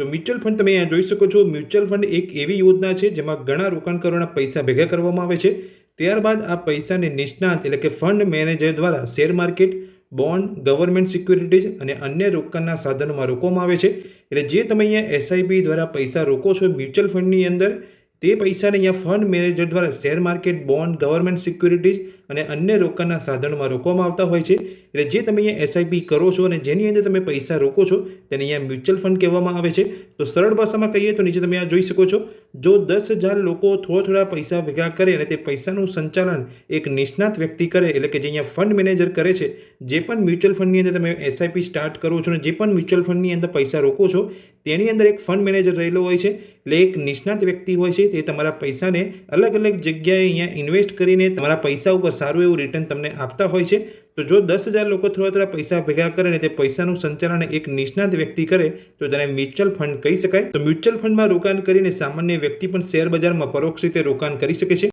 તો mutual fund તમે અહીંયા જોઈ શકો છો. મ્યુચ્યુઅલ ફંડ એક એવી યોજના છે જેમાં ઘણા રોકાણકારોના પૈસા ભેગા કરવામાં આવે છે. ત્યારબાદ આ પૈસાને નિષ્ણાત એટલે કે ફંડ મેનેજર દ્વારા share market, bond, government securities અને અન્ય રોકાણના સાધનોમાં રોકવામાં આવે છે. એટલે જે તમે અહીંયા એસઆઈપી દ્વારા પૈસા રોકો છો મ્યુચ્યુઅલ ફંડની અંદર, તે પૈસાને અહીંયા ફંડ મેનેજર દ્વારા share market, bond, government securities અને અન્ય રોકાણના સાધનોમાં રોકવામાં આવતા હોય છે. એટલે જે તમે અહીંયા એસઆઈપી કરો છો અને જેની અંદર તમે પૈસા રોકો છો તેને અહીંયા મ્યુચ્યુઅલ ફંડ કહેવામાં આવે છે. તો સરળ ભાષામાં કહીએ તો નીચે તમે આ જોઈ શકો છો. જો 10,000 લોકો થોડા પૈસા ભેગા કરે અને તે પૈસાનું સંચાલન એક નિષ્ણાત વ્યક્તિ કરે, એટલે કે જે અહીંયા ફંડ મેનેજર કરે છે, જે પણ મ્યુચ્યુઅલ ફંડની અંદર તમે એસઆઈપી સ્ટાર્ટ કરો છો અને જે પણ મ્યુચ્યુઅલ ફંડની અંદર પૈસા રોકો છો તેની અંદર એક ફંડ મેનેજર રહેલો હોય છે. એટલે એક નિષ્ણાત વ્યક્તિ હોય છે, તે તમારા પૈસાને અલગ અલગ જગ્યાએ અહીંયા ઇન્વેસ્ટ કરીને તમારા પૈસા ઉપર સારું એવું રિટર્ન તમને આપતા હોય છે. તો જો 10,000 લોકો થોડા પૈસા ભેગા કરે અને તે પૈસાનું સંચાલન એક નિષ્ણાત વ્યક્તિ કરે તો તેને મ્યુચ્યુઅલ ફંડ કહી શકાય. તો મ્યુચ્યુઅલ ફંડમાં રોકાણ કરીને સામાન્ય વ્યક્તિ પણ શેર બજારમાં પરોક્ષ રીતે રોકાણ કરી શકે છે.